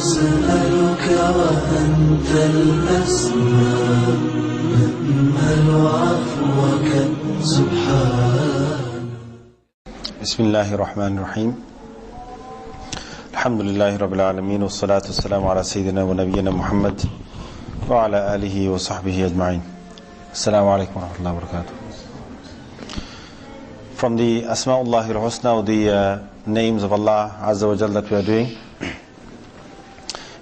نسألك وأنت الأسمى نأمل عفوك سبحانك. بسم الله الرحمن الرحيم. الحمد لله رب العالمين والصلاة والسلام على سيدنا ونبينا محمد وعلى آله وصحبه أجمعين. السلام عليكم ورحمة الله وبركاته. From the Asma'ullah al-Husna, or the names of Allah Azza wa Jal that we are doing,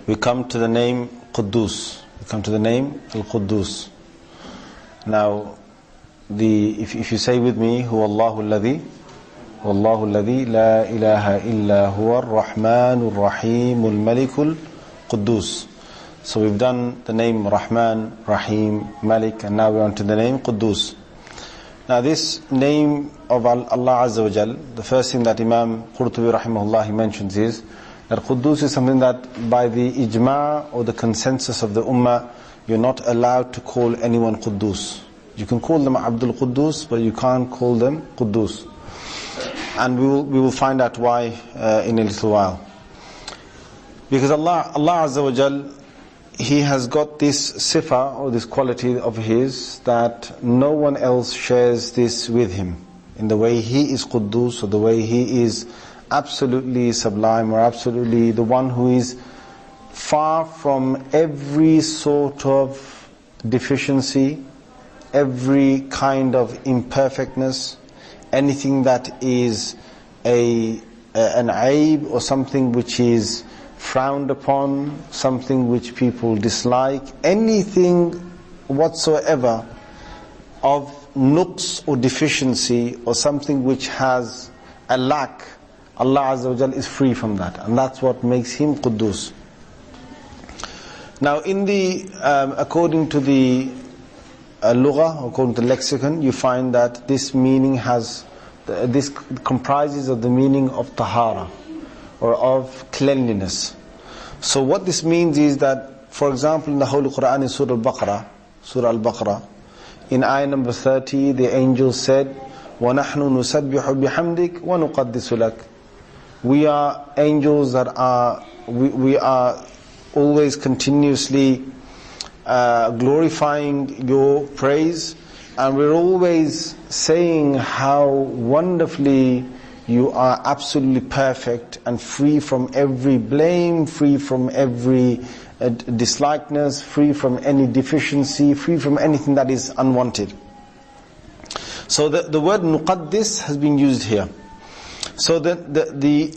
we come to the name Quddus. We come to the name Al-Quddus. Now, if you say with me, Huwa Allahu alladhi, Huwa Allahu alladhi, la ilaha illa huwa ar-Rahman ar-Rahim al-Malik al-Quddus. So we've done the name Rahman, Rahim, Malik, and now we're on to the name Quddus. Now this name of Allah Azza wa Jal, the first thing that Imam Qurtubi rahimahullah he mentions is that Quddus is something that by the ijma' or the consensus of the ummah, you're not allowed to call anyone Quddus. You can call them Abdul Quddus, but you can't call them Quddus. And we will find out why in a little while. Because Allah Azza wa Jal, He has got this sifa or this quality of His that no one else shares this with Him. In the way He is Quddus, or the way He is absolutely sublime, or absolutely the one who is far from every sort of deficiency, every kind of imperfectness, anything that is an aib or something which is frowned upon, something which people dislike, anything whatsoever of nuqs or deficiency or something which has a lack, Allah Azza wa Jal is free from that, and that's what makes Him Quddus. Now in the according to the lugha, according to the lexicon, you find that this meaning this comprises of the meaning of tahara, or of cleanliness. So what this means is that, for example, in the Holy Quran in Surah Al-Baqarah, in ayah number 30, the angel said, وَنَحْنُ نُسَبِّحُ بِحَمْدِكَ وَنُقَدِّسُ لَكَ. We are angels that we are always continuously glorifying your praise, and we're always saying how wonderfully you are absolutely perfect and free from every blame, free from every dislikeness, free from any deficiency, free from anything that is unwanted. So the word nuqaddis has been used here. So the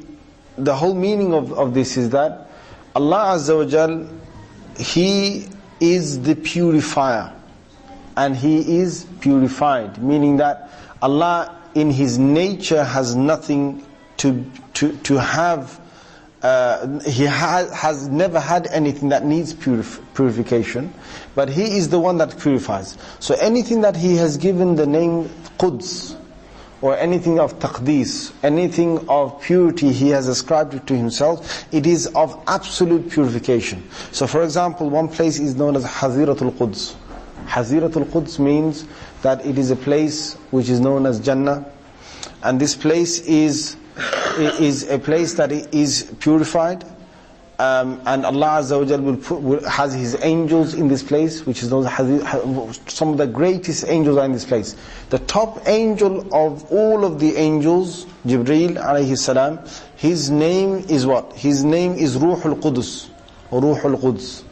whole meaning of this is that Allah Azza wa Jal, He is the purifier, and He is purified, meaning that Allah in His nature has nothing to have, He has never had anything that needs purification, but He is the one that purifies. So anything that He has given the name Quds, or anything of taqdees, anything of purity He has ascribed it to Himself, it is of absolute purification. So for example, one place is known as Haziratul Quds. Haziratul Quds means that it is a place which is known as Jannah, and this place is a place that is purified, and Allah Azza wa Jal has His angels in this place, which is known as some of the greatest angels are in this place. The top angel of all of the angels, Jibreel alayhi salam, his name is what? His name is Ruhul Quddus, or Ruhul Quds,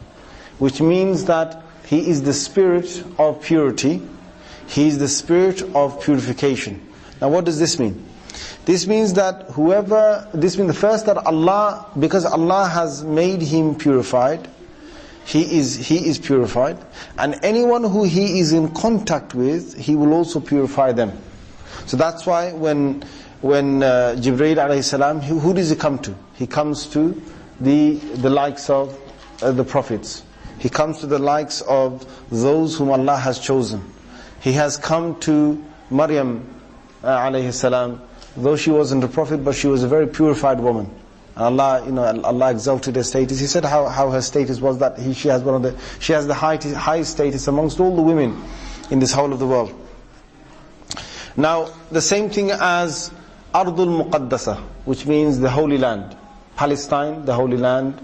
which means that he is the spirit of purity. He is the spirit of purification. Now what does this mean? This means that this means the first that Allah, because Allah has made him purified, he is purified, and anyone who he is in contact with, he will also purify them. So that's why when Jibreel alayhi salam, who does he come to? He comes to the likes of the prophets. He comes to the likes of those whom Allah has chosen. He has come to Maryam alayhi salam, though she wasn't a prophet, but she was a very purified woman. And Allah exalted her status. He said how her status was that she has the highest status amongst all the women in this whole of the world. Now, the same thing as Ardul Muqaddasa, which means the Holy Land. Palestine, the Holy Land,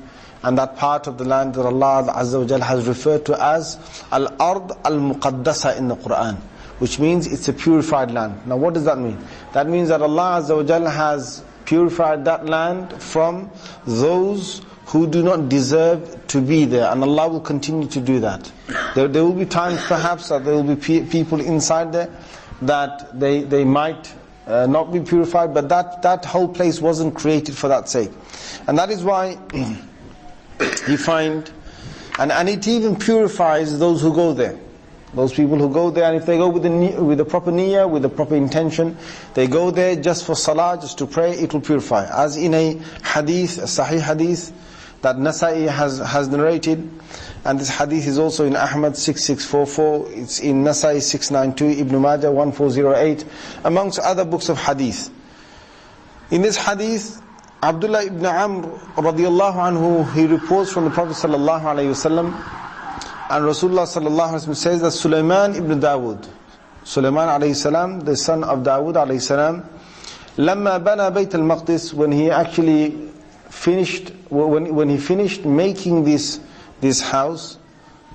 and that part of the land that Allah Azza wa Jal has referred to as Al-Ard Al-Muqaddasa in the Quran, which means it's a purified land. Now what does that mean? That means that Allah Azza wa Jal has purified that land from those who do not deserve to be there, and Allah will continue to do that. There will be times perhaps that there will be people inside there that they might not be purified, but that whole place wasn't created for that sake. And that is why you find, and it even purifies those who go there. Those people who go there, and if they go with the proper niyyah, with the proper intention, they go there just for salah, just to pray, it will purify. As in a hadith, a sahih hadith, that Nasa'i has narrated, and this hadith is also in Ahmad 6644, it's in Nasa'i 692, Ibn Majah 1408, amongst other books of hadith. In this hadith, Abdullah ibn Amr radiallahu anhu, he reports from the Prophet sallallahu alayhi wasallam, and Rasulullah sallallahu alayhi wasallam says that Sulaiman ibn Dawood, Sulaiman alayhi salam, the son of Dawood alayhi salam, لما بنى بيت المقدس, when he actually finished, when he finished making this house,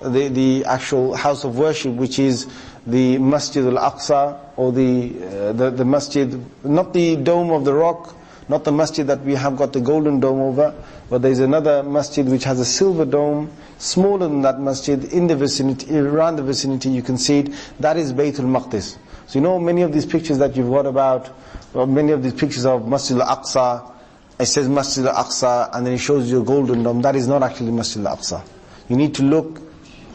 the actual house of worship, which is the Masjid al-Aqsa, or the masjid, not the dome of the rock, not the masjid that we have got the golden dome over, but there is another masjid which has a silver dome, smaller than that masjid, in the vicinity, around the vicinity, you can see it. That is Baytul Maqdis. So you know many of these pictures that you've got about, or many of these pictures of Masjid al-Aqsa, it says Masjid al-Aqsa, and then it shows you a golden dome. That is not actually Masjid al-Aqsa. You need to look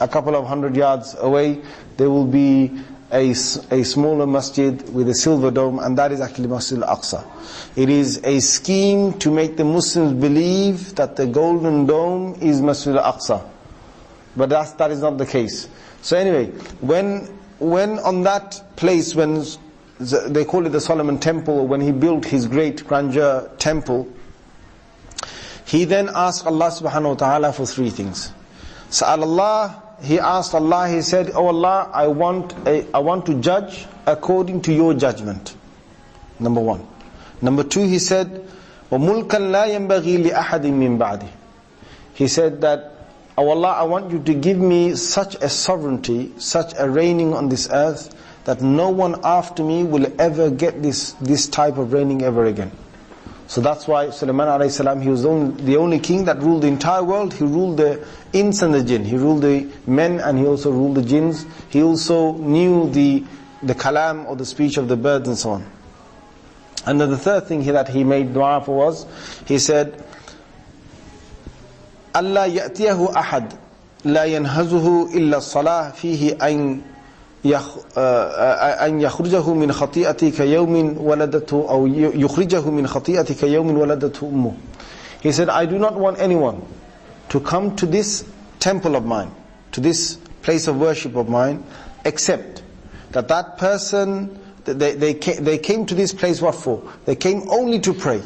a couple of 100 yards away, there will be a smaller masjid with a silver dome, and that is actually Masjid al-Aqsa. It is a scheme to make the Muslims believe that the golden dome is Masjid al-Aqsa. But that is not the case. So anyway, when on that place, when they call it the Solomon Temple, when he built his great grandeur temple, he then asked Allah subhanahu wa ta'ala for three things. He asked Allah, he said, "Oh Allah, I want to judge according to your judgment." Number one. Number two, he said, وَمُلْكًا لَا يَنْبَغِي لِأَحَدٍ مِّن بَعْدِهِ. He said that, "Oh Allah, I want you to give me such a sovereignty, such a reigning on this earth, that no one after me will ever get this type of reigning ever again." So that's why Sulaiman alayhi salam, he was the only king that ruled the entire world. He ruled the ins and the jinn. He ruled the men, and he also ruled the jinns. He also knew the kalam, or the speech of the birds and so on. And then the third thing that he made dua for was, he said, "Allah ya'tiyahu ahad la yanhazuhu illa salah fihi an يخرجه من خطيئة كيوم ولدته أو يخرجه من خطيئة كيوم ولدته أمه." He said, I do not want anyone to come to this temple of mine, to this place of worship of mine, except that person, they came to this place what for? They came only to pray.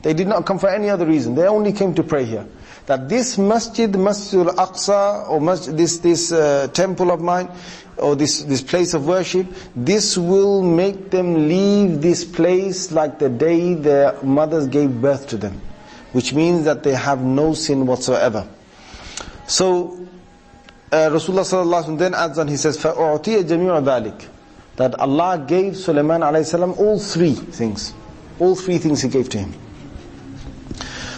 They did not come for any other reason. They only came to pray here. That this masjid, Masjid al-Aqsa, or this temple of mine, or this place of worship, this will make them leave this place like the day their mothers gave birth to them, which means that they have no sin whatsoever. So Rasulullah sallallahu alaihi wasallam then adds on, he says, فَأُعْطِيَ جَمِيعَ ذَلِكَ, that Allah gave Sulaiman alayhi salam all three things. All three things He gave to him.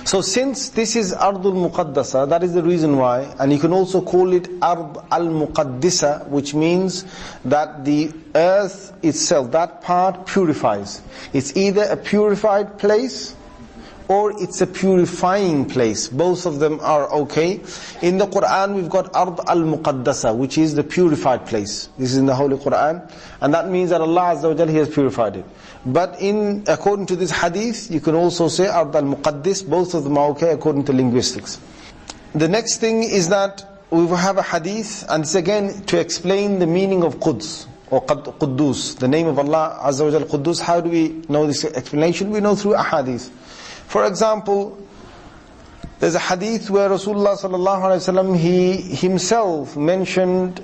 So since this is Ardul Muqaddasa, that is the reason why, and you can also call it Ard al-Muqaddisa, which means that the earth itself, that part purifies. It's either a purified place, or it's a purifying place. Both of them are okay. In the Quran we've got Ard al-Muqaddasa, which is the purified place. This is in the Holy Quran, and that means that Allah Azza wa Jalla, He has purified it. But according to this hadith, you can also say Ard al-Muqaddis. Both of them are okay according to linguistics. The next thing is that we will have a hadith, and it's again to explain the meaning of Quds, or Quddus, the name of Allah Azza wa Jalla, Quddus. How do we know this explanation? We know through a hadith. For example, there's a hadith where Rasulullah sallallahu alaihi wasallam, he himself mentioned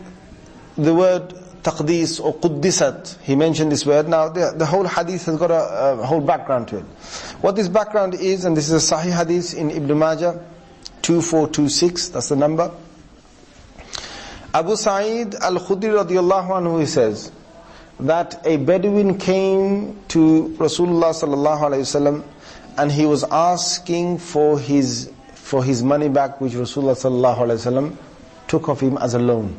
the word taqdis or quddisat. He mentioned this word. Now the whole hadith has got a whole background to it. What this background is, and this is a sahih hadith in Ibn Majah 2426, that's the number. Abu Sa'id Al-Khudri radiyallahu anhu, he says that a Bedouin came to Rasulullah sallallahu alayhi wasallam and he was asking for his money back, which Rasulullah sallallahu alayhi wasallam took of him as a loan.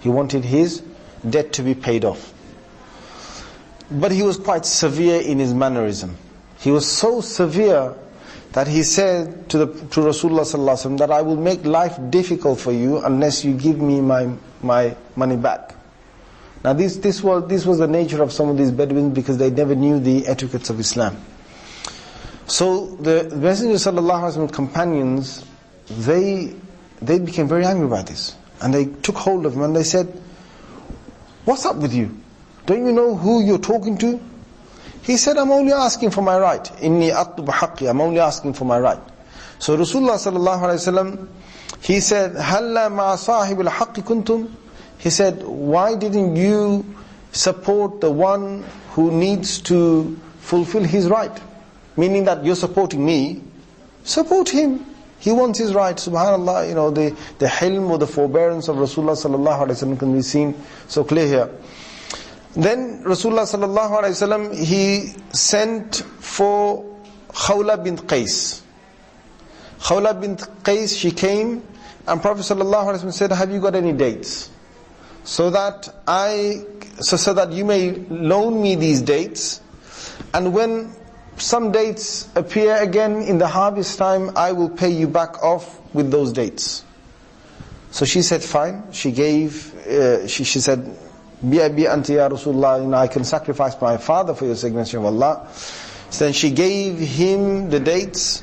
He wanted his debt to be paid off. But he was quite severe in his mannerism. He was so severe that he said to Rasulullah sallallahu alaihi wasallam that I will make life difficult for you unless you give me my money back. Now this was the nature of some of these Bedouins, because they never knew the etiquettes of Islam. So the Messenger sallallahu alaihi wasallam companions, they became very angry by this, and they took hold of him and they said, "What's up with you? Don't you know who you're talking to?" He said, "I'm only asking for my right. Inni atlubu haqqi." I'm only asking for my right. So Rasulullah sallallahu alaihi wasallam, he said, "Halla ma sahib al-haqqi kuntum?" He said, "Why didn't you support the one who needs to fulfill his right?" Meaning that you're supporting me, support him. He wants his right. Subhanallah, you know, the hilm or the forbearance of Rasulullah sallallahu alaihi wasallam can be seen so clear here. Then Rasulullah sallallahu alaihi wasallam, he sent for Khawla bint Qais. Khawla bint Qais, she came, and Prophet sallallahu alaihi wasallam said, "Have you got any dates? So that you may loan me these dates, and when some dates appear again in the harvest time, I will pay you back off with those dates." So she said, "Fine." She gave, she said, "Bi anti ya Rasulullah, I can sacrifice my father for your signature of Allah." So then she gave him the dates,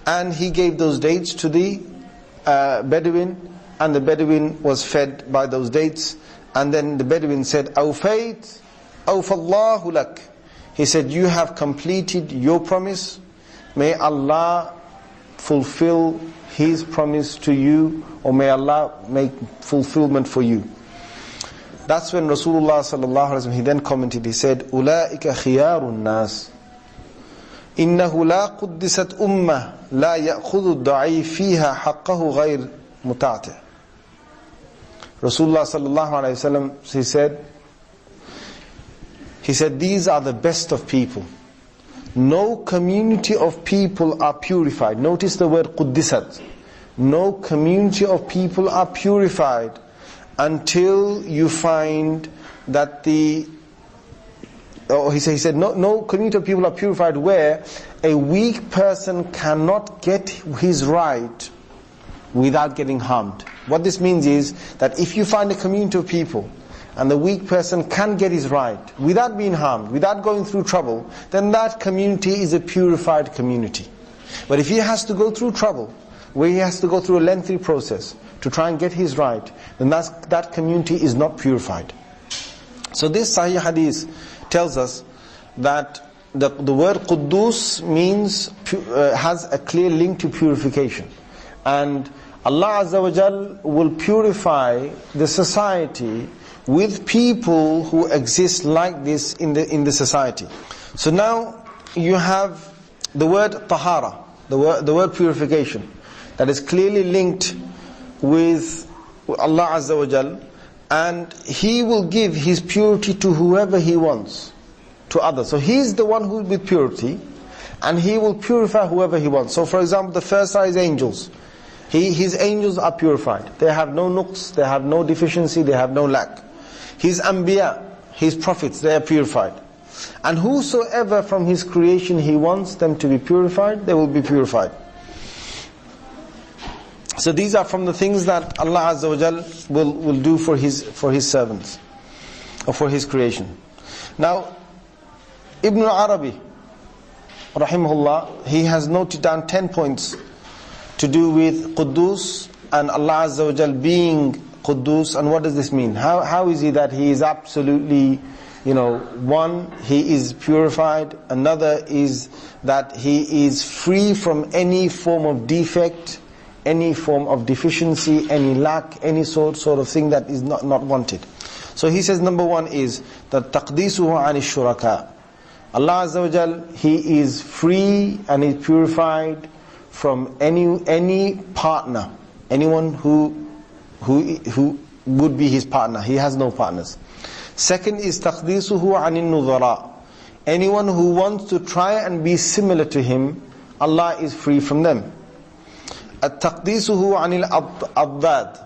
and he gave those dates to the Bedouin, and the Bedouin was fed by those dates. And then the Bedouin said, "Awfayt, awfallahu lak." He said, "You have completed your promise. May Allah fulfill His promise to you, or may Allah make fulfillment for you." That's when Rasulullah sallallahu alaihi wasallam, he then commented, he said, "Ulaika khiyarun nas. Innahu la quddisat ummah la ya'khudhu ad-da'i fiha haqqahu ghayr muta'ti'." Rasulullah sallallahu alaihi wasallam, he said, "These are the best of people. No community of people are purified." Notice the word quddisat. No community of people are purified until you find that he said, no community of people are purified where a weak person cannot get his right without getting harmed. What this means is that if you find a community of people and the weak person can get his right without being harmed, without going through trouble, then that community is a purified community. But if he has to go through trouble, where he has to go through a lengthy process to try and get his right, then that community is not purified. So this Sahih Hadith tells us that the word Quddus means, has a clear link to purification. And Allah Azza wa Jal will purify the society with people who exist like this in the society. So now you have the word Tahara, the word purification, that is clearly linked with Allah Azza wa Jal, and He will give His purity to whoever He wants, to others. So He's the one who with purity, and He will purify whoever He wants. So for example, the first are His angels. His angels are purified. They have no nuqs, they have no deficiency, they have no lack. His anbiya, His prophets, they are purified. And whosoever from His creation He wants them to be purified, they will be purified. So these are from the things that Allah Azza wa Jal will do for His servants, or for His creation. Now, Ibn Arabi, rahimahullah, he has noted down 10 points to do with Quddus and Allah Azza wa Jal being Quddus. And what does this mean? How is it that He is absolutely, one, He is purified. Another is that He is free from any form of defect, any form of deficiency, any lack, any sort of thing that is not wanted. So he says, number one is that taqdisuhu an shuraka. Allah Azza wa Jal, He is free and is purified from any partner, anyone who would be his partner. He has no partners. Second is تَقْدِيسُهُ عَنِ النُّظَرَاءِ. Anyone who wants to try and be similar to him, Allah is free from them. التَقْدِيسُهُ عَنِ الْأَضْدَادِ.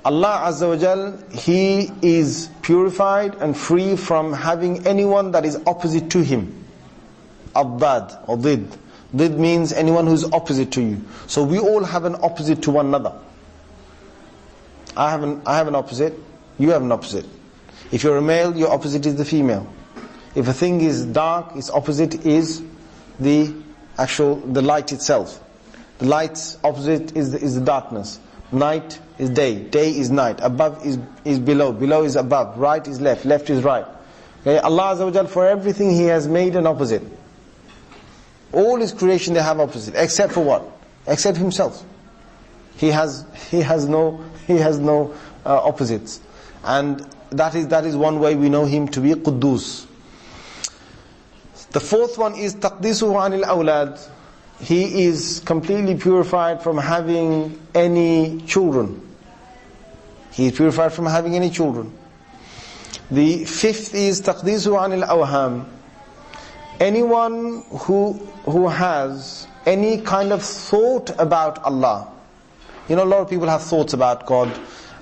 Allah Azza wa Jal, He is purified and free from having anyone that is opposite to Him. Abdad or Did. Did means anyone who is opposite to you. So we all have an opposite to one another. I have an opposite, you have an opposite. If you're a male, your opposite is the female. If a thing is dark, its opposite is the light itself. The light's opposite is the darkness. Night is day, day is night, above is below, below is above, right is left, left is right. Okay? Allah Azza wa Jal, for everything He has made an opposite. All His creation, they have opposite, except for what? Except Himself. He has no opposites, and that is one way we know Him to be Quddus. The fourth one is تَقْدِيسُهُ عَنِ الْأَوْلَادِ. He is completely purified from having any children. He is purified from having any children. The fifth is تَقْدِيسُهُ عَنِ الْأَوْهَامِ. Anyone who has any kind of thought about Allah. You know, a lot of people have thoughts about God,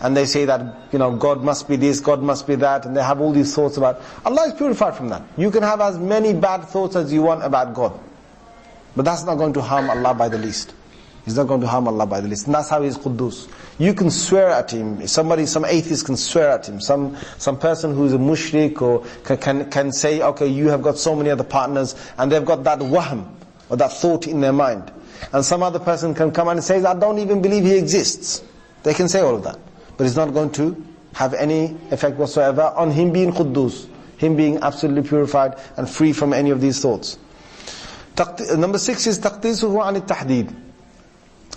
and they say that, God must be this, God must be that, and they have all these thoughts about. Allah is purified from that. You can have as many bad thoughts as you want about God, but that's not going to harm Allah by the least. It's not going to harm Allah by the least. And that's how He is Quddus. You can swear at Him. Some atheist can swear at Him. Some person who is a mushrik or can say, okay, you have got so many other partners, and they've got that wahm, or that thought in their mind. And some other person can come and say, I don't even believe He exists. They can say all of that. But it's not going to have any effect whatsoever on him being Quddus, him being absolutely purified and free from any of these thoughts. Number 6 is تَقْدِيسُهُ عَنِ التَّحْدِيدِ.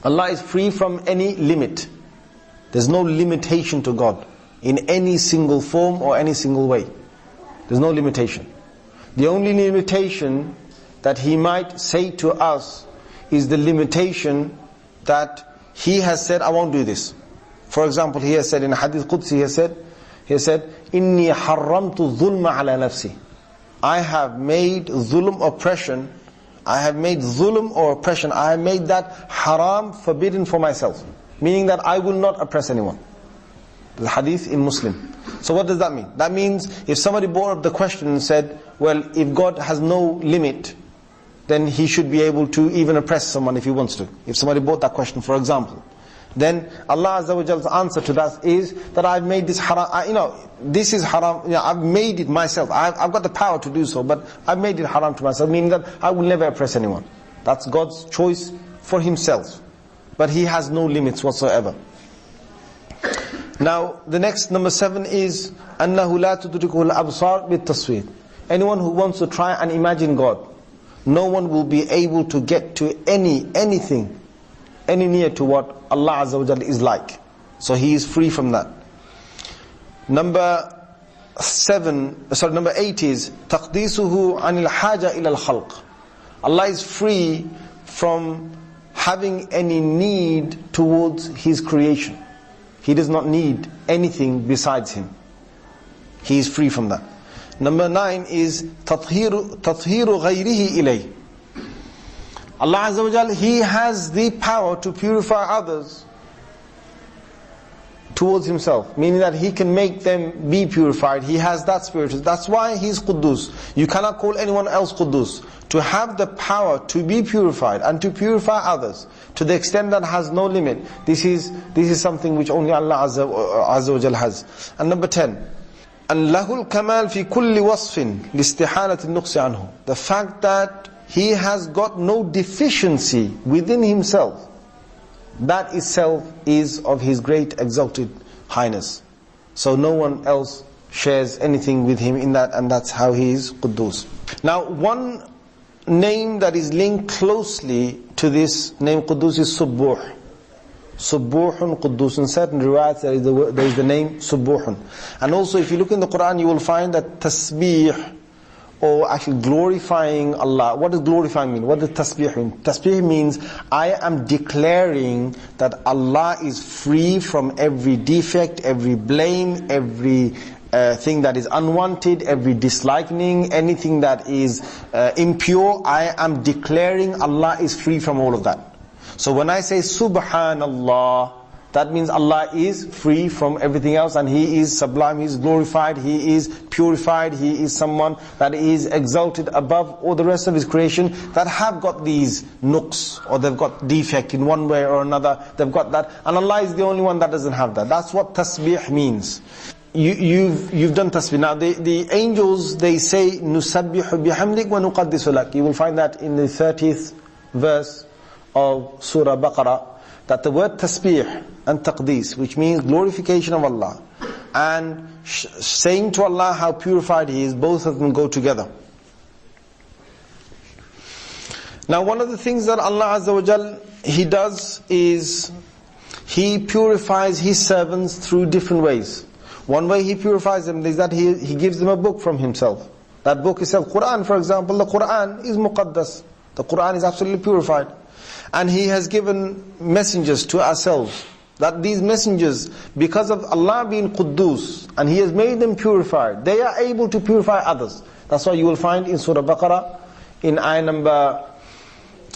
Allah is free from any limit. There's no limitation to God in any single form or any single way. There's no limitation. The only limitation that He might say to us is the limitation that He has said, I won't do this. For example, He has said in Hadith Qudsi, He said, إِنِّي حَرَّمْتُ الظُّلْمَ عَلَى نَفْسِي. I have made zulm oppression. I have made zulm or oppression. I have made that haram, forbidden for myself. Meaning that I will not oppress anyone. The hadith in Muslim. So what does that mean? That means if somebody brought up the question and said, well, if God has no limit, then He should be able to even oppress someone if He wants to. If somebody brought that question, for example. Then Allah Azza wa Jalla's answer to that is that I've made this haram. This is haram. I've made it myself. I've got the power to do so, but I've made it haram to myself, meaning that I will never oppress anyone. That's God's choice for Himself. But He has no limits whatsoever. Now, the next, number 7 is أَنَّهُ لَا تُدْرِكُهُ الْأَبْصَارِ بِالتَّصْوِيرِ. Anyone who wants to try and imagine God, no one will be able to get to anything any near to what Allah Azza wa Jalla is like. So He is free from that. Number 8 is تَقْدِيسُهُ عَنِ الْحَاجَةِ إِلَى الْخَلْقِ. Allah is free from having any need towards His creation. He does not need anything besides Him. He is free from that. Number 9 is تَطْهِيرُ غَيْرِهِ إِلَيْهِ. Allah Azza wa Jal, He has the power to purify others towards Himself. Meaning that He can make them be purified. He has that spirit. That's why He's Quddus. You cannot call anyone else Quddus. To have the power to be purified and to purify others to the extent that has no limit. This is something which only Allah Azza wa Jal has. And number 10. أَنْ لَهُ الْكَمَالِ فِي كُلِّ وَصْفٍ لِاسْتِحَالَةِ النُّقْصِ عَنْهُ. The fact that He has got no deficiency within Himself, that itself is of His great exalted highness. So no one else shares anything with Him in that, and that's how He is Quddus. Now, one name that is linked closely to this name Quddus is Subbuh. Subbuhun Quddus. In certain riwayats there is the name Subbuhun. And also if you look in the Quran, you will find that Tasbih or actually glorifying Allah. What does glorifying mean? What does tasbih mean? Tasbih means I am declaring that Allah is free from every defect, every blame, every thing that is unwanted, every disliking, anything that is impure. I am declaring Allah is free from all of that. So when I say Subhanallah, that means Allah is free from everything else, and He is sublime, He is glorified, He is purified, He is someone that is exalted above all the rest of His creation that have got these nooks, or they've got defect in one way or another, they've got that, and Allah is the only one that doesn't have that. That's what tasbih means. You've done tasbih. Now the angels, they say, Nusabbihu bihamdik wa nuqaddisu lak. You will find that in the 30th verse of Surah Baqarah, that the word tasbih and taqdees, which means glorification of Allah, and saying to Allah how purified He is, both of them go together. Now one of the things that Allah Azza wa Jal, He does is, He purifies His servants through different ways. One way He purifies them is that He gives them a book from Himself. That book itself, Quran for example, the Quran is muqaddas. The Quran is absolutely purified. And He has given messengers to ourselves, that these messengers, because of Allah being Quddus, and He has made them purified, they are able to purify others. That's why you will find in Surah Baqarah, in ayah number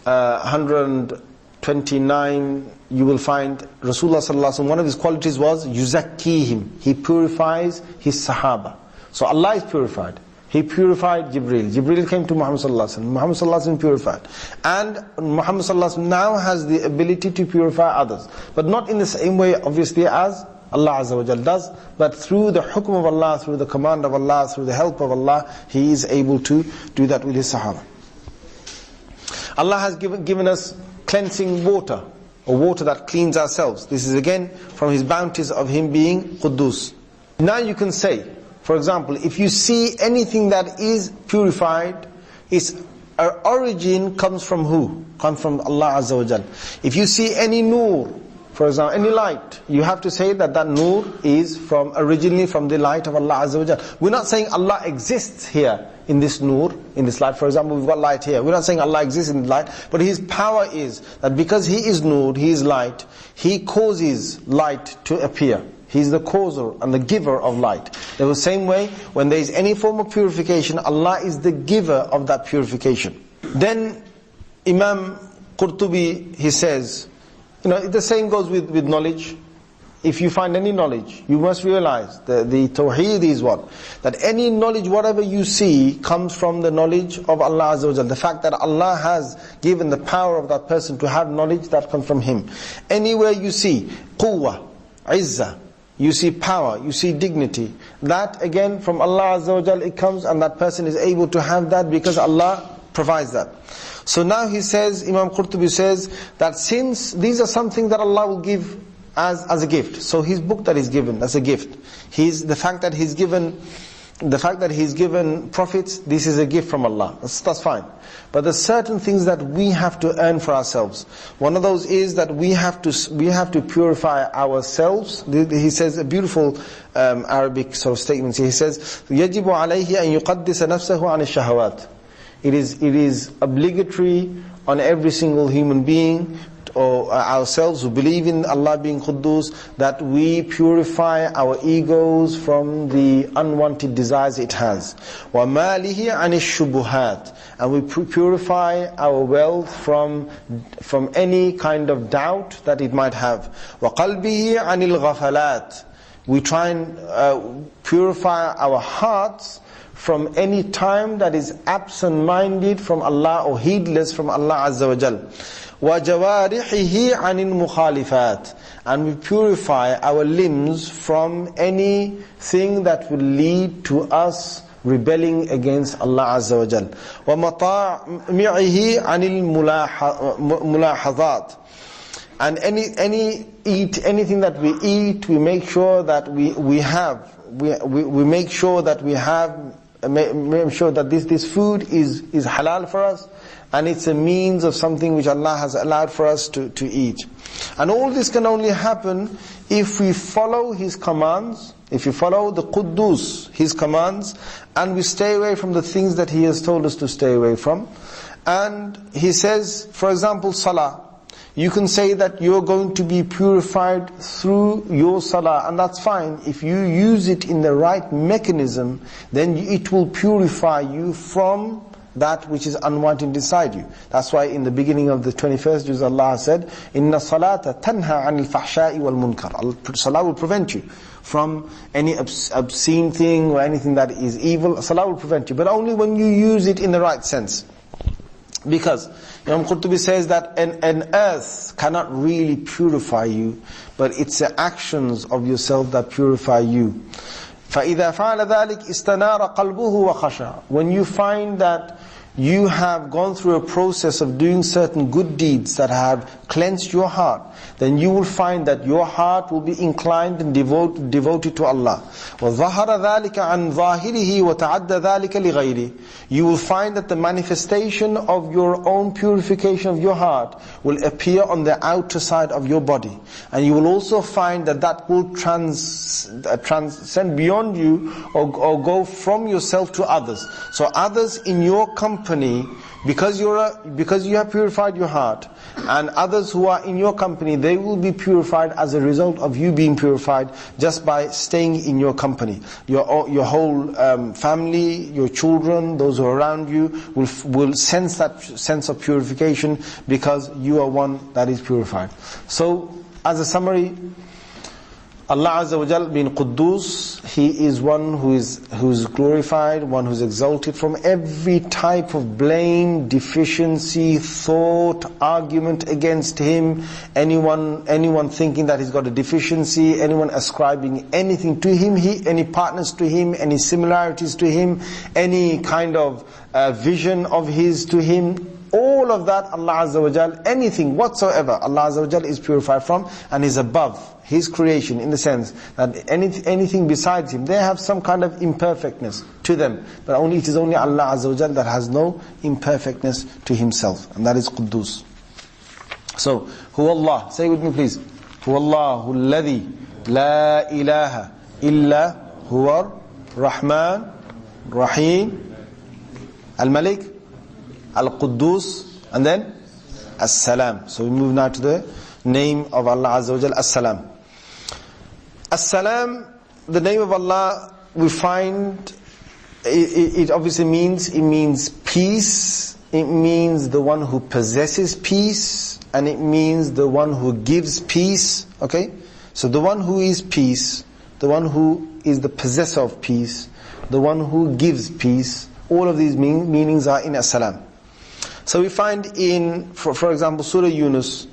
129, you will find Rasulullah sallallahu alaihi wasallam, one of his qualities was yuzakkihim. He purifies his Sahaba. So Allah is purified. He purified Jibreel. Jibreel came to Muhammad sallallahu alaihi wasallam. Muhammad sallallahu alaihi wasallam purified. And Muhammad sallallahu alaihi wasallam now has the ability to purify others. But not in the same way, obviously, as Allah Azza wa Jal does, but through the hukm of Allah, through the command of Allah, through the help of Allah, He is able to do that with His Sahaba. Allah has given us cleansing water, or water that cleans ourselves. This is again from His bounties of Him being Quddus. Now you can say, for example, if you see anything that is purified, its origin comes from who? Comes from Allah Azza wa Jal. If you see any nur, for example, any light, you have to say that that nur is originally from the light of Allah Azza wa Jal. We're not saying Allah exists here in this nur, in this light. For example, we've got light here. We're not saying Allah exists in the light, but His power is that because He is nur, He is light, He causes light to appear. He's the causer and the giver of light. In the same way, when there is any form of purification, Allah is the giver of that purification. Then Imam Qurtubi, he says, the same goes with knowledge. If you find any knowledge, you must realize the tawheed is what? That any knowledge, whatever you see, comes from the knowledge of Allah Azza wa Jal. The fact that Allah has given the power of that person to have knowledge, that comes from Him. Anywhere you see quwwah, izzah, you see power, you see dignity, that again from Allah Azza wa Jal it comes, and that person is able to have that because Allah provides that. So now he says, Imam Qurtubi says, that since these are something that Allah will give as a gift, so His book that is given as a gift, the fact that He's given prophets, this is a gift from Allah. That's fine. But there's certain things that we have to earn for ourselves. One of those is that we have to purify ourselves. He says a beautiful Arabic sort of statement. He says, يَجِبُ عَلَيْهِ أَن يُقَدِّسَ نَفْسَهُ عَنِ الشَّهَوَاتِ. It is obligatory on every single human being, or ourselves who believe in Allah being Quddus, that we purify our egos from the unwanted desires it has. وَمَالِهِ عَنِ الشُّبُهَاتِ. And we purify our wealth from any kind of doubt that it might have. وَقَلْبِهِ عَنِ الْغَفَلَاتِ. We try and purify our hearts from any time that is absent-minded from Allah or heedless from Allah Azza wa Jal. وَجَوَارِحِهِ عَنِ الْمُخَالِفَاتِ. And we purify our limbs from anything that will lead to us rebelling against Allah Azza wa Jal. وَمَطَامِعِهِ عَنِ الْمُلَاحَظَاتِ. And anything that we eat, we make sure that we make sure that this food is halal for us, and it's a means of something which Allah has allowed for us to eat. And all this can only happen if we follow His commands, if we follow the Quddus, His commands, and we stay away from the things that He has told us to stay away from. And He says, for example, Salah. You can say that you're going to be purified through your Salah, and that's fine. If you use it in the right mechanism, then it will purify you from that which is unwanted inside you. That's why in the beginning of the 21st juz Allah said, Inna salata tanha anil fahsha'i wal munkar. Salah will prevent you from any obscene thing or anything that is evil. Salah will prevent you, but only when you use it in the right sense. Because Imam Qurtubi says that an earth cannot really purify you, but it's the actions of yourself that purify you. فَإِذَا فَعَلَ ذَلِكَ إِسْتَنَارَ قَلْبُهُ وَخَشَعَ. When you find that you have gone through a process of doing certain good deeds that have cleansed your heart, then you will find that your heart will be inclined and devoted to Allah. وَظَهَرَ ذَلِكَ عَنْ ظَاهِرِهِ وَتَعَدَّ ذَلِكَ لِغَيْرِهِ. You will find that the manifestation of your own purification of your heart will appear on the outer side of your body. And you will also find that that will transcend beyond you or go from yourself to others. So others in your company, because you have purified your heart, and others who are in your company, they will be purified as a result of you being purified just by staying in your company. Your whole family, your children, those who are around you will sense that sense of purification because you are one that is purified. So, as a summary, Allah Azza wa Jal being Quddus, He is one who is glorified, one who is exalted from every type of blame, deficiency, thought, argument against Him, anyone thinking that He's got a deficiency, anyone ascribing anything to Him, any partners to Him, any similarities to Him, any kind of vision of His to Him. All of that, Allah Azza wa Jal, anything whatsoever, Allah Azza wa Jal is purified from and is above His creation, in the sense that anything besides Him, they have some kind of imperfectness to them. But it is only Allah Azza wa Jal that has no imperfectness to Himself. And that is Quddus. So, Huwa Allah, say with me please. Huwa Allahu alladhi la ilaha illa huwa Rahman, Rahim, Al-Malik, Al-Quddus, and then As-Salam. So we move now to the name of Allah Azza wa Jal, As-Salam. As-Salam, the name of Allah, we find, it obviously means peace, it means the one who possesses peace, and it means the one who gives peace, okay? So the one who is peace, the one who is the possessor of peace, the one who gives peace, all of these meanings are in As-Salam. So we find in, for example, Surah Yunus,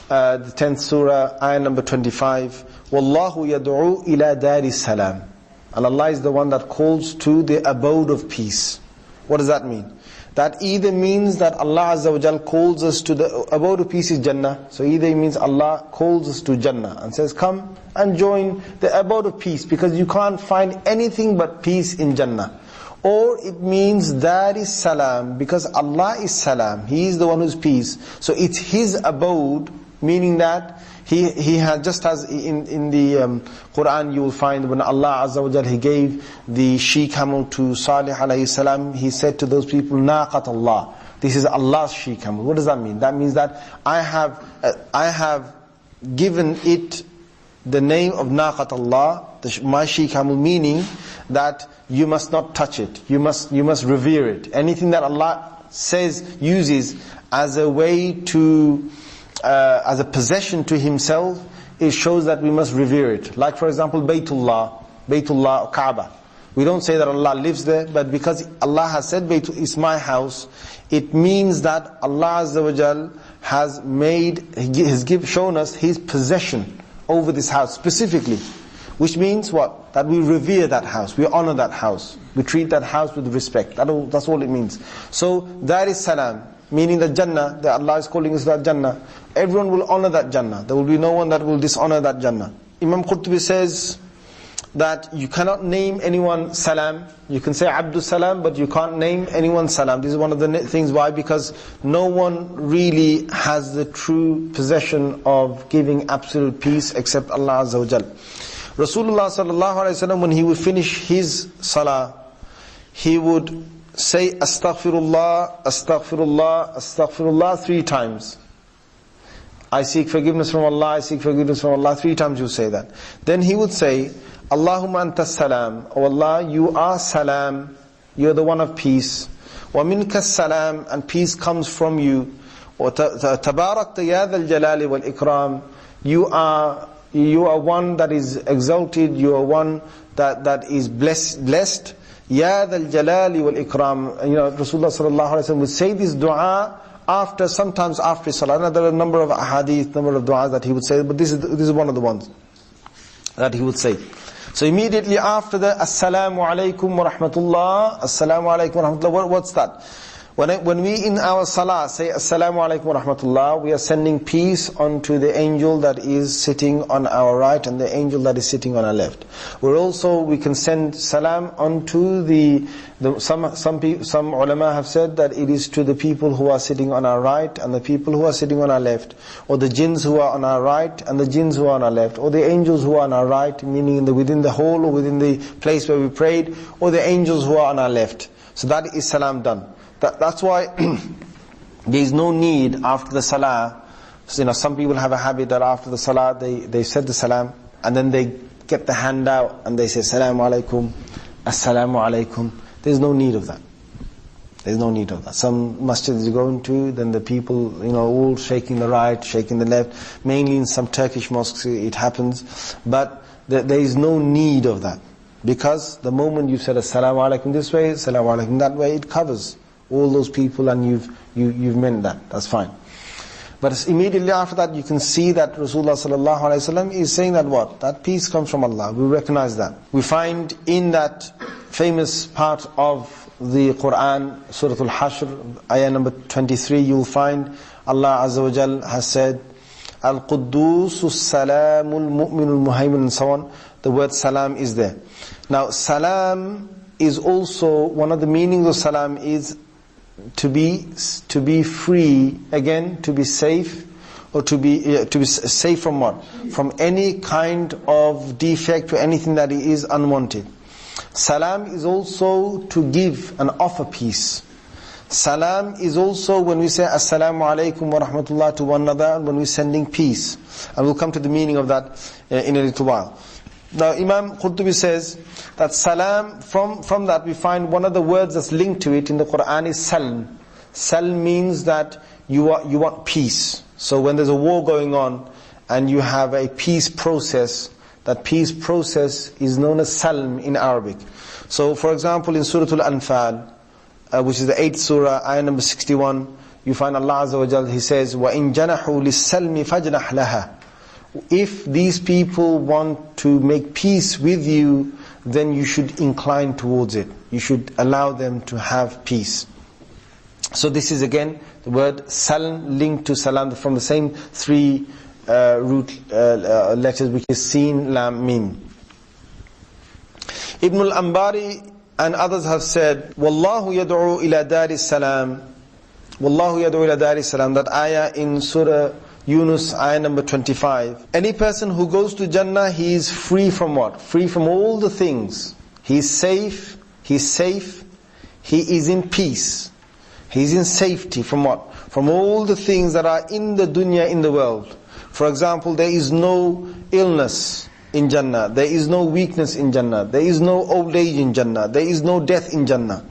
the 10th Surah, ayah number 25, وَاللَّهُ يَدْعُو إِلَى دَارِ السَّلَامِ. And Allah is the one that calls to the abode of peace. What does that mean? That either means that Allah Azza wa Jal calls us to the abode of peace is Jannah. So either it means Allah calls us to Jannah and says, come and join the abode of peace, because you can't find anything but peace in Jannah. Or it means that is Salam, because Allah is Salam, He is the one who's peace. So it's His abode, meaning that He has, just as in the Quran you will find when Allah Azza wa Jal, He gave the she-camel to Salih alayhi salam, He said to those people, Naqat Allah, this is Allah's she-camel. What does that mean? That means that I have given it the name of Naqat Allah, my she-camel, meaning that you must not touch it, you must revere it. Anything that Allah uses as a way to, as a possession to Himself, it shows that we must revere it. Like for example, Baytullah, Kaaba. We don't say that Allah lives there, but because Allah has said it's my house, it means that Allah Azza wa Jal has shown us His possession over this house specifically. Which means what? That we revere that house, we honor that house, we treat that house with respect. That's all it means. So that is Salam, meaning the Jannah, that Allah is calling us that Jannah. Everyone will honor that Jannah. There will be no one that will dishonor that Jannah. Imam Qurtubi says that you cannot name anyone Salam. You can say Abdus Salam, but you can't name anyone Salam. This is one of the things. Why? Because no one really has the true possession of giving absolute peace except Allah Azza wa Jal. Rasulullah sallallahu alaihi wasallam, when he would finish his salah, he would say Astaghfirullah, Astaghfirullah, Astaghfirullah 3 times. I seek forgiveness from Allah, I seek forgiveness from Allah. 3 times you say that. Then he would say, Allahumma anta salam. Oh Allah, you are salam. You are the one of peace. Wa minka salam, and peace comes from you. Wa tabarakta ya dhal jalali wal ikram. You are one that is exalted. You are one that is blessed. Ya dhal jalali wal ikram. Rasulullah sallallahu alaihi wasallam would say this dua sometimes after salah. Now, there are a number of ahadith, number of du'as that he would say, but this is one of the ones that he would say. So immediately after the Assalamu alaikum wa rahmatullah, Assalamu alaikum wa rahmatullah, what's that? When we in our salah say Assalamu alaikum wa rahmatullah, we are sending peace onto the angel that is sitting on our right and the angel that is sitting on our left. We can send salam onto some ulama have said that it is to the people who are sitting on our right and the people who are sitting on our left, or the jinns who are on our right and the jinns who are on our left, or the angels who are on our right, meaning within the hall or within the place where we prayed, or the angels who are on our left. So that is salam done. That's why there is no need after the salah. Some people have a habit that after the salah they said the salam and then they get the hand out and they say Assalamu alaikum, Assalamu alaikum. There's no need of that. There's no need of that. Some masjids you go into, then the people all shaking the right, shaking the left. Mainly in some Turkish mosques it happens, but there is no need of that, because the moment you said Assalamu alaikum this way, Assalamu alaikum that way, it covers all those people, and you've meant that. That's fine. But immediately after that, you can see that Rasulullah sallallahu alaihi wasallam is saying that what? That peace comes from Allah. We recognize that. We find in that famous part of the Quran, Surah Al-Hashr, ayah number 23, you'll find Allah Azza wa Jal has said, Al-Quddus As-Salam, Al-Mu'min Al-Muhaymin, and so on. The word salam is there. Now, salam is also, one of the meanings of salam is to be free, again, to be safe, or to be safe from what? From any kind of defect or anything that is unwanted. Salam is also to give and offer peace. Salam is also when we say Assalamu alaikum wa rahmatullah to one another, when we're sending peace. And we'll come to the meaning of that in a little while. Now Imam Qurtubi says that salam, from that we find one of the words that's linked to it in the Quran is salm. Salm means that you want peace. So when there's a war going on and you have a peace process, that peace process is known as salm in Arabic. So for example in Surah Al-Anfal, which is the 8th surah, ayah number 61, you find Allah Azza wa Jalla, He says, وَإِن جَنَحُوا لِلسَّلْمِ فَجْنَحْ لَهَا. If these people want to make peace with you, then you should incline towards it. You should allow them to have peace. So this is again the word salam linked to salam from the same 3 root letters, which is sin, lam, mim. Ibn al-Ambari and others have said, Wallahu yad'u ila daris salam. Wallahu yad'u ila daris salam. That ayah in Surah Yunus, ayah number 25. Any person who goes to Jannah, he is free from what? Free from all the things. He is safe. He is in peace. He is in safety from what? From all the things that are in the dunya, in the world. For example, there is no illness in Jannah. There is no weakness in Jannah. There is no old age in Jannah. There is no death in Jannah.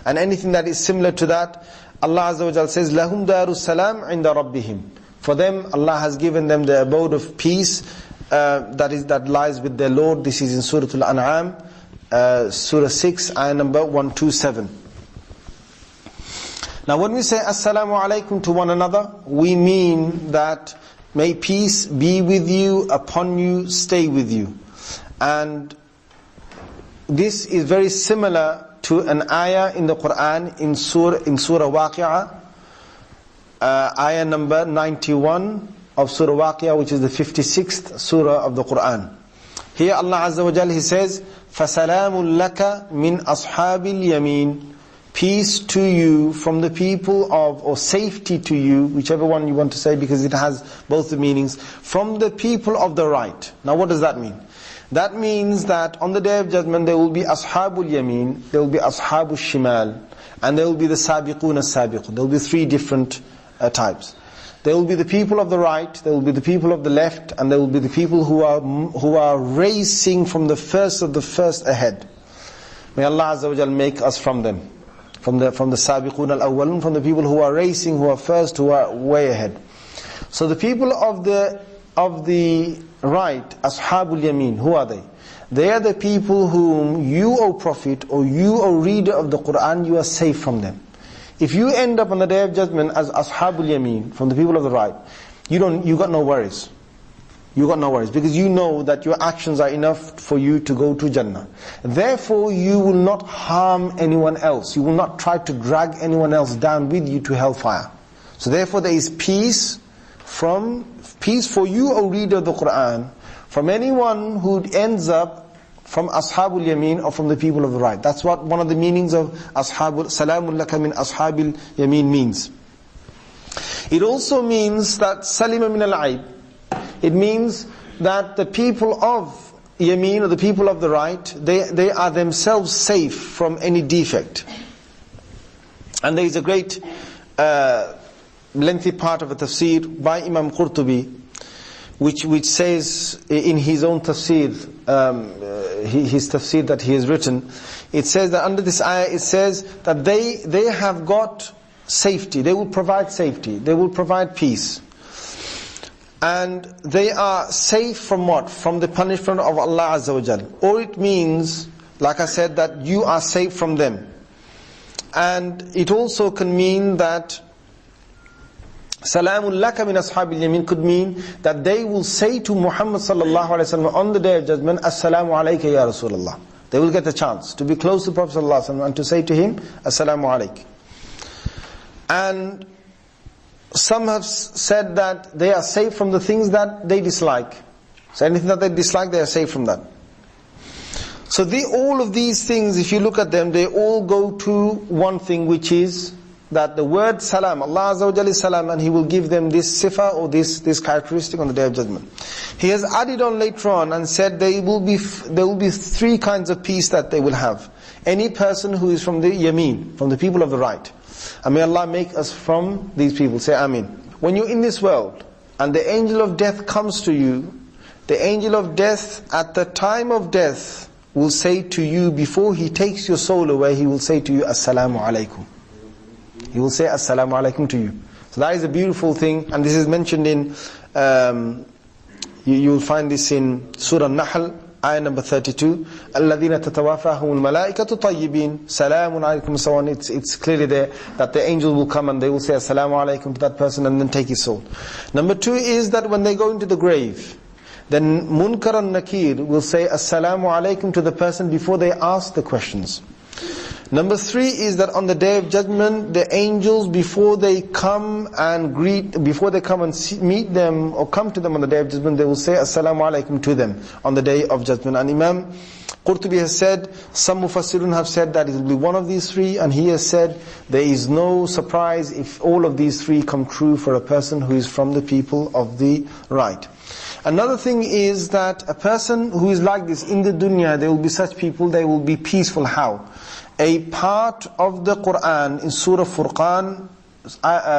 And anything that is similar to that, Allah Azza wa Jalla says, Lahum darus salam inda rabbihim. For them, Allah has given them the abode of peace that lies with their Lord. This is in Surah Al-An'am, Surah 6, ayah number 127. Now when we say Assalamu alaikum to one another, we mean that may peace be with you, upon you, stay with you. And this is very similar to an ayah in the Quran in Surah Waqi'ah, ayah number 91 of Surah Waqi'ah, which is the 56th surah of the Quran. Here Allah Azza wa Jalla, He says, فَسَلَامٌ لَكَ مِنْ أَصْحَابِ الْيَمِينَ. Peace to you from the people of, or safety to you, whichever one you want to say, because it has both the meanings, from the people of the right. Now what does that mean? That means that on the Day of Judgment there will be Ashabul Yameen, there will be Ashabul Shimal, and there will be the Sabiqun As-Sabiqun. There will be three different types. There will be the people of the right, there will be the people of the left, and there will be the people who are racing from the first of the first ahead. May Allah Azza wa Jal make us from them. From the Sabiqun Al-Awwalun, from the people who are racing, who are first, who are way ahead. So the people of the right, Ashabul Yameen, who are they? They are the people whom you, O Prophet, or you, O reader of the Qur'an, you are safe from them. If you end up on the Day of Judgment as Ashabul Yameen, from the people of the right, you got no worries. You got no worries, because you know that your actions are enough for you to go to Jannah. Therefore, you will not harm anyone else. You will not try to drag anyone else down with you to hellfire. So therefore there is peace for you, O reader of the Qur'an, from anyone who ends up from Ashabul Yameen, or from the people of the right. That's what one of the meanings of Salamun laka min Ashabil Yameen means. It also means that Salima min al-Aib. It means that the people of Yameen, or the people of the right, they are themselves safe from any defect. And there is a great lengthy part of a tafsir by Imam Qurtubi, which says in his own tafsir, his tafsir that he has written, it says that under this ayah, it says that they have got safety, they will provide safety, they will provide peace. And they are safe from what? From the punishment of Allah Azza wa Jal. Or it means, like I said, that you are safe from them. And it also can mean that Salamun laka min ashabil yamin could mean that they will say to Muhammad sallallahu alaihi wasallam on the Day of Judgment, Assalamu alayka ya Rasulullah. They will get a chance to be close to Prophet sallallahu alaihi wasallam and to say to him, Assalamu alayk. And some have said that they are safe from the things that they dislike. So anything that they dislike, they are safe from that. So all of these things, if you look at them, they all go to one thing, which is that the word salam, Allah Azza wa Jalla is salam, and He will give them this sifa, or this characteristic on the Day of Judgment. He has added on later on and said there will be three kinds of peace that they will have. Any person who is from the Yameen, from the people of the right. And may Allah make us from these people. Say Ameen. When you're in this world and the angel of death comes to you, the angel of death at the time of death will say to you, before he takes your soul away, he will say to you, Assalamu alaikum. He will say Assalamu alaikum to you. So that is a beautiful thing, and this is mentioned in, you will find this in Surah Nahl, ayah number 32. الَّذِينَ تَتَوَافَاهُمُ الْمَلَائِكَةُ طَيِّبِينَ سَلَامٌ عَلَيْكُمْ, so on. It's clearly there that the angel will come and they will say Assalamu alaikum to that person and then take his soul. Number two is that when they go into the grave, then Munkar and Nakir will say Assalamu alaikum to the person before they ask the questions. Number three is that on the Day of Judgment, the angels, before they come and meet them or come to them on the Day of Judgment, they will say Assalamu alaikum to them on the Day of Judgment. And Imam Qurtubi has said, some Mufassirun have said that it will be one of these three, and he has said there is no surprise if all of these three come true for a person who is from the people of the right. Another thing is that a person who is like this in the dunya, there will be such people, they will be peaceful. How? A part of the Qur'an in Surah Furqan,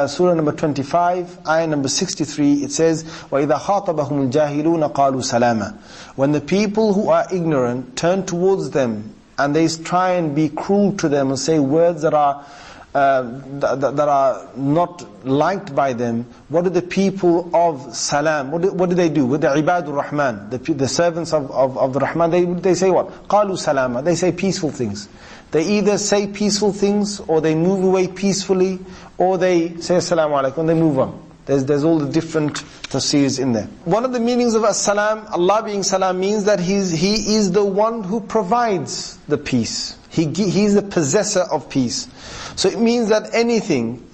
Surah number 25, ayah number 63, it says, وَإِذَا خَاطَبَهُمُ الْجَاهِلُونَ قَالُوا سَلَامًا. When the people who are ignorant turn towards them and they try and be cruel to them and say words that are not liked by them, what do the people of Salam, what do they do? With the Ibadur Rahman, the servants of the Rahman, they say what? قَالُوا سَلَامًا. They say peaceful things. They either say peaceful things, or they move away peacefully, or they say Assalamu alaikum and they move on. There's all the different tafsirs in there. One of the meanings of As-Salam, Allah being Salam, means that He is the one who provides the peace. He is the possessor of peace. So it means that anything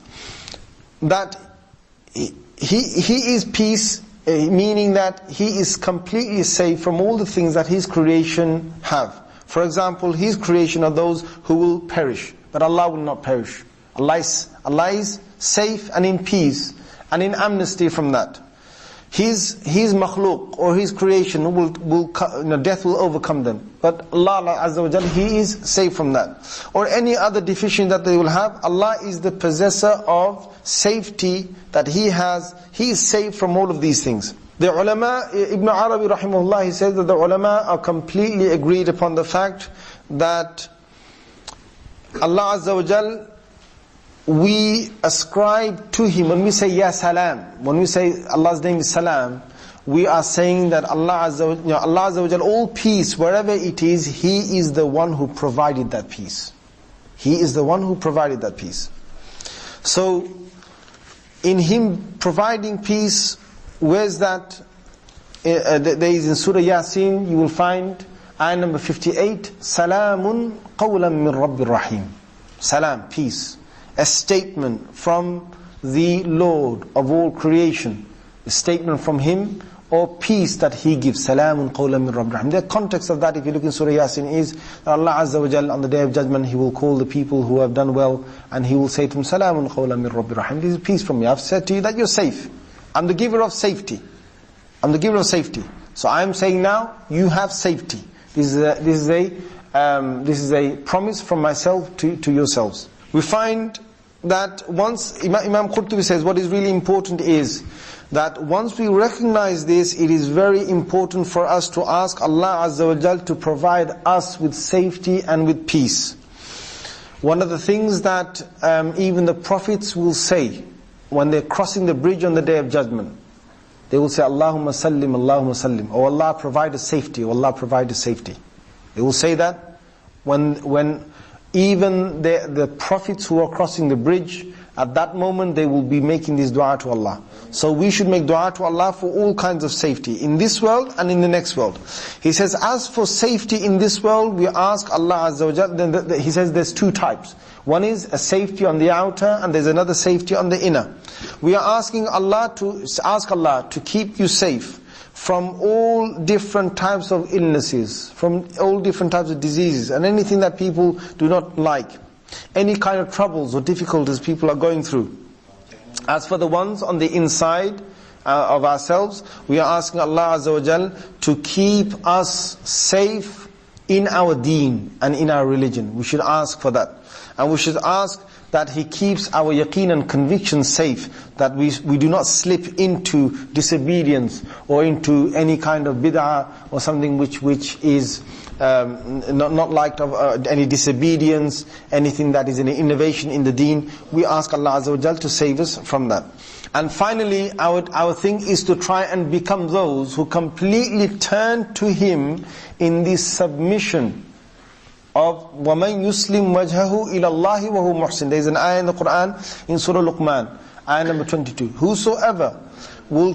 that He is peace meaning that he is completely safe from all the things that his creation have. For example, his creation are those who will perish, but Allah will not perish. Allah is safe and in peace and in amnesty from that. His makhluk or his creation death will overcome them. But Allah Azza wa Jal, He is safe from that. Or any other deficiency that they will have, Allah is the possessor of safety that He has. He is safe from all of these things. The ulama, Ibn Arabi rahimahullah, he says that the ulama are completely agreed upon the fact that Allah Azza wa Jal, we ascribe to Him, when we say Ya Salam, when we say Allah's name is Salam, we are saying that Allah Azza wa Jal, all peace, wherever it is, He is the one who provided that peace. He is the one who provided that peace. So, in Him providing peace, where's that? There is in Surah Yasin, you will find ayah number 58, Salamun qawlan min Rabbir Rahim. Salam, peace. A statement from the Lord of all creation. A statement from Him, or peace that He gives. Salamun qawlan min Rabbir Rahim. The context of that, if you look in Surah Yasin, is that Allah Azza wa Jal, on the Day of Judgment, He will call the people who have done well, and He will say to them, Salamun qawlan min Rabbir Rahim. This is peace from me. I've said to you that you're safe. I'm the giver of safety. I'm the giver of safety. So I'm saying now, you have safety. This is a promise from myself to yourselves. We find that once, Imam Qurtubi says, what is really important is that once we recognize this, it is very important for us to ask Allah Azza wa Jal to provide us with safety and with peace. One of the things that even the prophets will say when they're crossing the bridge on the Day of Judgment, they will say, Allahumma sallim, Allahumma sallim. Oh Allah, provide us safety. Oh Allah, provide us safety. They will say that when even the prophets who are crossing the bridge, at that moment they will be making this dua to Allah. So we should make dua to Allah for all kinds of safety, in this world and in the next world. He says, as for safety in this world, we ask Allah Azza wa Jal, then he says there's two types. One is a safety on the outer, and there's another safety on the inner. We are asking Allah to keep you safe from all different types of illnesses, from all different types of diseases, and anything that people do not like. Any kind of troubles or difficulties people are going through. As for the ones on the inside of ourselves, we are asking Allah Azza wa Jal to keep us safe in our deen and in our religion. We should ask for that. And we should ask that He keeps our yaqeen and conviction safe, that we do not slip into disobedience or into any kind of bid'ah or something which is not liked of any disobedience, anything that is an innovation in the deen. We ask Allah Azza wa Jal to save us from that. And finally, our thing is to try and become those who completely turn to Him in this submission of وَمَنْ يُسْلِمْ وَجْهَهُ إِلَى اللَّهِ وَهُوَ مُحْسِنٌ. There is an ayah in the Quran in Surah Luqman, ayah number 22. Whosoever will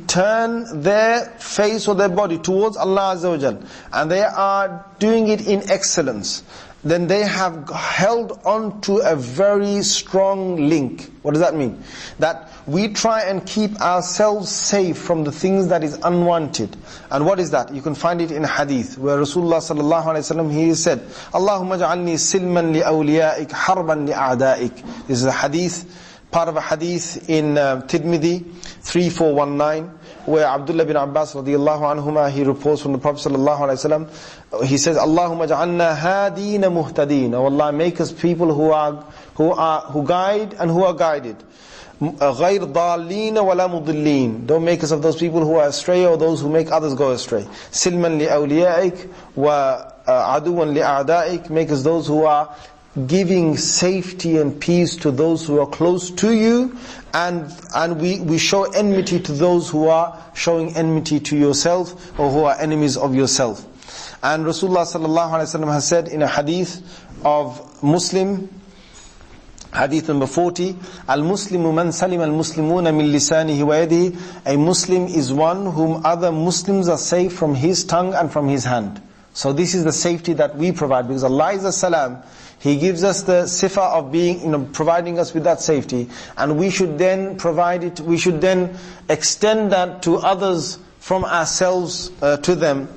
turn their face or their body towards Allah Azza wa Jal, and they are doing it in excellence, then they have held on to a very strong link. What does that mean? That we try and keep ourselves safe from the things that is unwanted. And what is that? You can find it in a hadith where Rasulullah sallallahu alaihi wasallam, he said, Allahumma ja'alni silman li awliyaik harban li a'daik. This is a hadith, part of a hadith in Tirmidhi 3419, where Abdullah bin Abbas radiyallahu anhuma, he reports from the Prophet sallallahu alaihi wasallam, he says, Allahumma ja'alna hadina muhtadin. Oh Allah, make us people who guide and who are guided. غَيْرْ ضَالِّينَ وَلَا مُضِلِّينَ. Don't make us of those people who are astray or those who make others go astray. سِلْمًا لِأَوْلِيَائِكَ وَعَدُوًا لِأَعْدَائِكَ. Make us those who are giving safety and peace to those who are close to you, and we show enmity to those who are showing enmity to yourself or who are enemies of yourself. And Rasulullah sallallahu alaihi wasallam has said in a hadith of Muslim, hadith number 40, Al-Muslimu man salim al-Muslimuna min lisanihi wa yadihi. A Muslim is one whom other Muslims are safe from his tongue and from his hand. So this is the safety that we provide, because Allah is As-Salam. He gives us the sifa of being, providing us with that safety, and we should then provide it, we should then extend that to others from ourselves to them.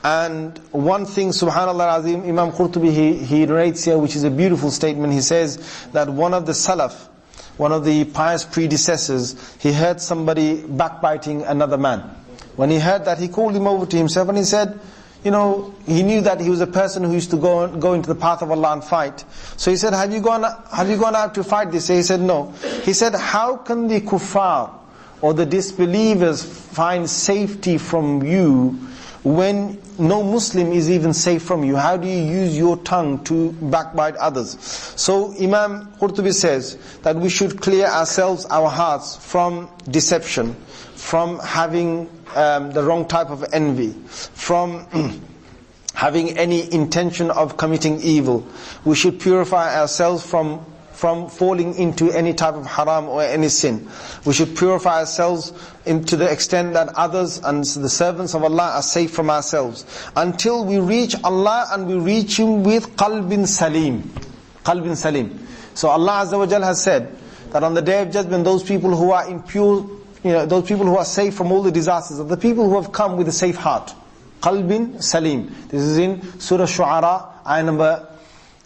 And one thing, subhanallah azim, Imam Qurtubi, he narrates here, which is a beautiful statement. He says that one of the Salaf, one of the pious predecessors, he heard somebody backbiting another man. When he heard that, he called him over to himself and he said, he knew that he was a person who used to go into the path of Allah and fight. So he said, have you gone out to fight this? He said, no. He said, how can the kuffar or the disbelievers find safety from you when no Muslim is even safe from you? How do you use your tongue to backbite others? So Imam Qurtubi says that we should clear ourselves, our hearts, from deception, from having the wrong type of envy, from having any intention of committing evil. We should purify ourselves from falling into any type of haram or any sin. We should purify ourselves to the extent that others and the servants of Allah are safe from ourselves, until we reach Allah and we reach Him with qalbin salim. Qalbin salim. So Allah Azza wa Jal has said that on the Day of Judgment, those people who are impure, those people who are safe from all the disasters, are the people who have come with a safe heart. Qalbin salim. This is in Surah Shu'ara, ayah number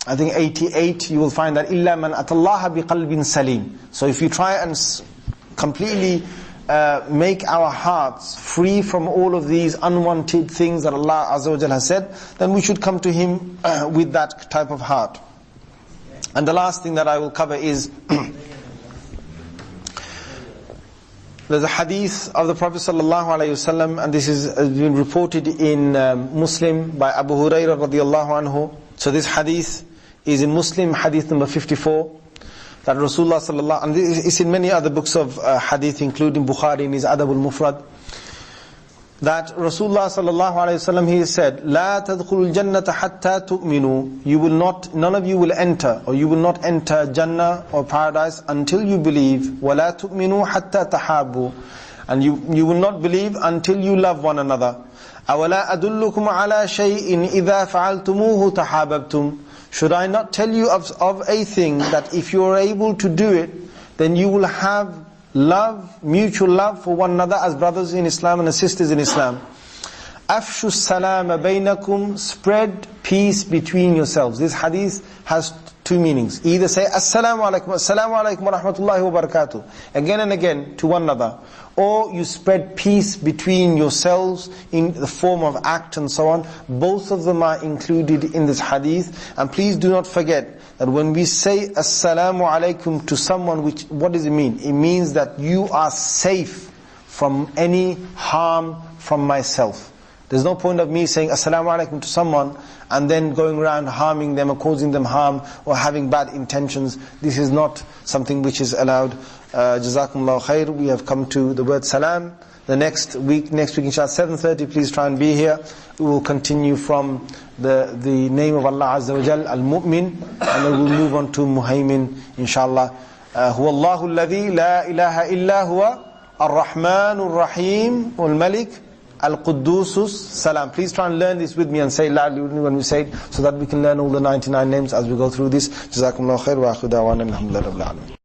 88, you will find that إِلَّا مَنْ أَتَى اللَّهَ بِقَلْبٍ salim. So if you try and completely make our hearts free from all of these unwanted things that Allah Azza wa Jal has said, then we should come to Him with that type of heart. And the last thing that I will cover is there's a hadith of the Prophet ﷺ, and this has been reported in Muslim by Abu Hurairah radiyallahu anhu. So this hadith is in Muslim, hadith number 54, that Rasulullah sallallahu, and it's in many other books of hadith, including Bukhari in his Adab al-Mufrad, that Rasulullah sallallahu alayhi wasallam, he said, "La tadkhulul jannata hatta tu'minu." You will not, none of you will enter, or you will not enter Jannah or paradise until you believe. "Wala tu'minu hatta tahabu." And you will not believe until you love one another. "Awala adullukum ala shay'in idha fa'altumuhu tahabbtum." Should I not tell you of a thing that if you are able to do it, then you will have love, mutual love for one another as brothers in Islam and as sisters in Islam. "Afshu salama bainakum." Spread peace between yourselves. This hadith has two meanings. Either say assalamu alaikum wa rahmatullahi wa barakatuh again and again to one another, or you spread peace between yourselves in the form of act and so on. Both of them are included in this hadith. And please do not forget that when we say assalamu alaikum to someone, what does it mean? It means that you are safe from any harm from myself. There's no point of me saying assalamu alaikum to someone and then going around harming them or causing them harm or having bad intentions. This is not something which is allowed. Jazakumullahu khair. We have come to the word salam. The next week inshallah 7:30, please try and be here. We will continue from the name of Allah Azza wa Jal, Al-Mu'min, and then we'll move on to Muhaymin inshallah. Huwa Allahu alladhi la ilaha illa huwa Ar-Rahman Ar-Rahim Al-Malik Al-Quddus As-Salam. Please try and learn this with me and say loudly when we say it, so that we can learn all the 99 names as we go through this. Jazakumullahu khair wa akhiru da'wana alhamdulillahi rabbil alamin.